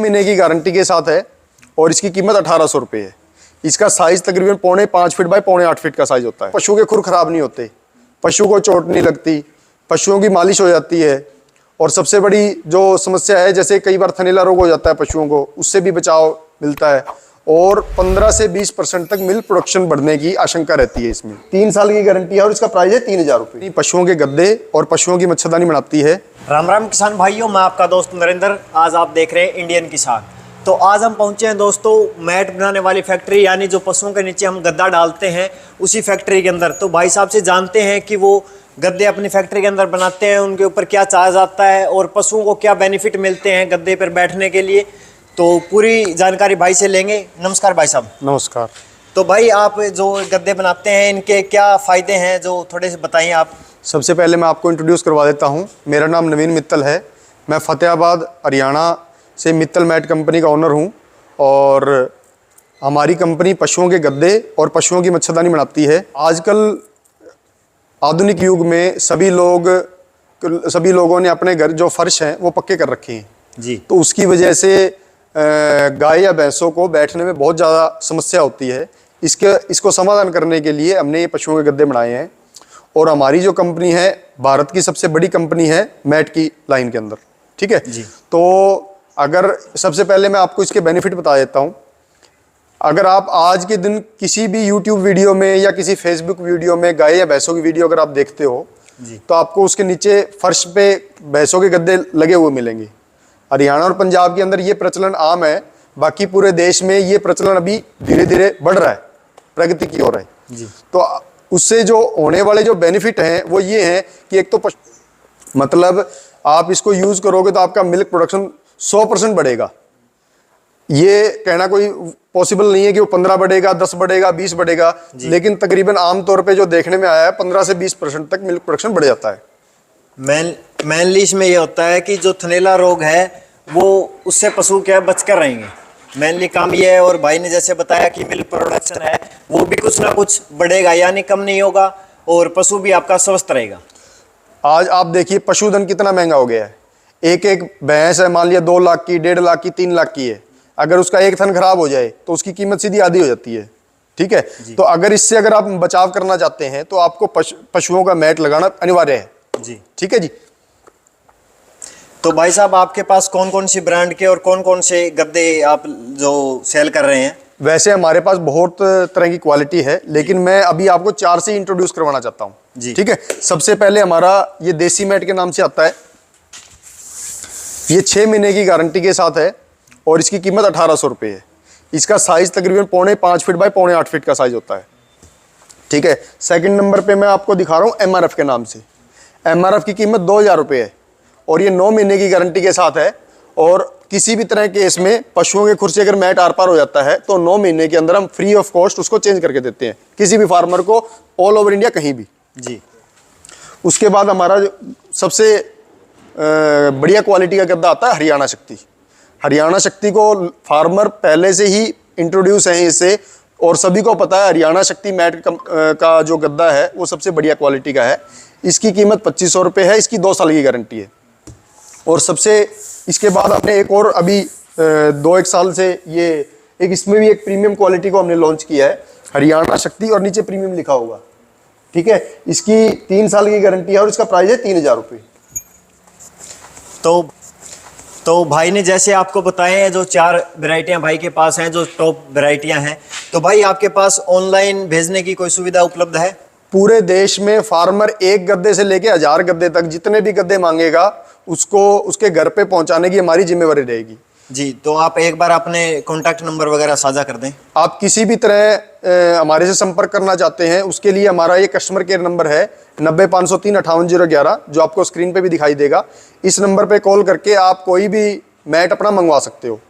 महीने की गारंटी के साथ है और इसकी कीमत 1800 रुपये है। इसका साइज़ तकरीबन 4.5 फीट बाय 8.5 फीट का साइज़ होता है। पशुओं के खुर खराब नहीं होते, पशु को चोट नहीं लगती, पशुओं की मालिश हो जाती है। और सबसे बड़ी जो समस्या है, जैसे कई बार थनैला रोग हो जाता है पशुओं को, उससे भी बचाव मिलता है। और 15 से 20% तक मिल्क प्रोडक्शन बढ़ने की आशंका रहती है। इसमें 3 साल की गारंटी है और इसका प्राइस है 3000 रुपये। पशुओं के गद्दे और पशुओं की मच्छरदानी बनाती है। राम राम किसान भाइयों, मैं आपका दोस्त नरेंद्र। आज आप देख रहे हैं इंडियन किसान। तो आज हम पहुंचे हैं दोस्तों मैट बनाने वाली फैक्ट्री, यानी जो पशुओं के नीचे हम गद्दा डालते हैं उसी फैक्ट्री के अंदर। तो भाई साहब से जानते हैं कि वो गद्दे अपनी फैक्ट्री के अंदर बनाते हैं, उनके ऊपर क्या चार्ज आता है और पशुओं को क्या बेनिफिट मिलते हैं गद्दे पर बैठने के लिए। तो पूरी जानकारी भाई से लेंगे। नमस्कार भाई साहब। नमस्कार। तो भाई आप जो गद्दे बनाते हैं इनके क्या फ़ायदे हैं, जो थोड़े से बताइए आप। सबसे पहले मैं आपको इंट्रोड्यूस करवा देता हूँ। मेरा नाम नवीन मित्तल है। मैं फ़तेहाबाद हरियाणा से मित्तल मैट कंपनी का ओनर हूँ और हमारी कंपनी पशुओं के गद्दे और पशुओं की मच्छरदानी बनाती है। आजकल आधुनिक युग में सभी लोगों ने अपने घर जो फर्श हैं वो पक्के कर रखे हैं जी। तो उसकी वजह से गाय या भैंसों को बैठने में बहुत ज़्यादा समस्या होती है। इसको समाधान करने के लिए हमने ये पशुओं के गद्दे बनाए हैं। और हमारी जो कंपनी है भारत की सबसे बड़ी कंपनी है मैट की लाइन के अंदर, ठीक है जी। तो अगर सबसे पहले मैं आपको इसके बेनिफिट बता देता हूँ। अगर आप आज के दिन किसी भी यूट्यूब वीडियो में या किसी फेसबुक वीडियो में गाय या भैंसों की वीडियो अगर आप देखते हो जी, तो आपको उसके नीचे फर्श पे भैंसों के गद्दे लगे हुए मिलेंगे। हरियाणा और पंजाब के अंदर ये प्रचलन आम है, बाकी पूरे देश में ये प्रचलन अभी धीरे धीरे बढ़ रहा है, प्रगति की ओर है जी। तो उससे जो होने वाले जो बेनिफिट हैं वो ये हैं कि एक तो मतलब आप इसको यूज़ करोगे तो आपका मिल्क प्रोडक्शन 100% बढ़ेगा। ये कहना कोई पॉसिबल नहीं है कि वो 15 बढ़ेगा, 10 बढ़ेगा, 20 बढ़ेगा, लेकिन तकरीबन आमतौर पे जो देखने में आया है 15 से 20% तक मिल्क प्रोडक्शन बढ़ जाता है। मेनली इसमें ये होता है कि जो थनैला रोग है वो उससे पशु क्या बच कर रहेंगे, मेनली काम ये है। और भाई ने जैसे बताया कि मिल्क प्रोडक्शन है वो भी कुछ ना कुछ बढ़ेगा, यानी कम नहीं होगा और पशु भी आपका स्वस्थ रहेगा। आज आप देखिए पशुधन कितना महंगा हो गया है। एक भैंस है, मान लिया 2 लाख की, 1.5 लाख की, 3 लाख की है। अगर उसका एक थन खराब हो जाए तो उसकी कीमत सीधी आधी हो जाती है, ठीक है। तो अगर इससे अगर आप बचाव करना चाहते हैं तो आपको पशुओं का मैट लगाना अनिवार्य है जी, ठीक है जी। तो भाई साहब आपके पास कौन कौन सी ब्रांड के और कौन कौन से गद्दे आप जो सेल कर रहे हैं? वैसे हमारे पास बहुत तरह की क्वालिटी है, लेकिन मैं अभी आपको 4 से इंट्रोड्यूस करवाना चाहता हूँ जी, ठीक है। सबसे पहले हमारा ये देसी मैट के नाम से आता है। ये 6 महीने की गारंटी के साथ है और इसकी कीमत 1800 रुपये है। इसका साइज़ तकरीबन 4.5 फीट बाय 8.5 फीट का साइज़ होता है, ठीक है। सेकंड नंबर पे मैं आपको दिखा रहा हूँ MRF के नाम से। MRF की कीमत 2000 रुपये है और ये 9 महीने की गारंटी के साथ है। और किसी भी तरह के इसमें पशुओं के खुर से अगर मैट आर पार हो जाता है तो 9 महीने के अंदर हम फ्री ऑफ कॉस्ट उसको चेंज करके देते हैं किसी भी फार्मर को, ऑल ओवर इंडिया कहीं भी जी। उसके बाद हमारा सबसे बढ़िया क्वालिटी का गद्दा आता है हरियाणा शक्ति। हरियाणा शक्ति को फार्मर पहले से ही इंट्रोड्यूस है इससे, और सभी को पता है हरियाणा शक्ति मैट का जो गद्दा है वो सबसे बढ़िया क्वालिटी का है। इसकी कीमत 2500 रुपये है। इसकी 2 साल की गारंटी है। और सबसे इसके बाद हमने एक और अभी 2-1 साल से ये एक इसमें भी एक प्रीमियम क्वालिटी को हमने लॉन्च किया है, हरियाणा शक्ति, और नीचे प्रीमियम लिखा होगा, ठीक है। इसकी 3 साल की गारंटी है और इसका प्राइस है 3000 रुपये। तो भाई ने जैसे आपको बताए हैं जो 4 वैरायटियां भाई के पास हैं, जो टॉप वैरायटियां हैं, तो भाई आपके पास ऑनलाइन भेजने की कोई सुविधा उपलब्ध है? पूरे देश में फार्मर एक गद्दे से लेके 1000 गद्दे तक जितने भी गद्दे मांगेगा उसको उसके घर पे पहुंचाने की हमारी जिम्मेवारी रहेगी जी। तो आप एक बार अपने कॉन्टैक्ट नंबर वगैरह साझा कर दें। आप किसी भी तरह हमारे से संपर्क करना चाहते हैं उसके लिए हमारा ये कस्टमर केयर नंबर है 90-503-58-011, जो आपको स्क्रीन पे भी दिखाई देगा। इस नंबर पे कॉल करके आप कोई भी मैट अपना मंगवा सकते हो।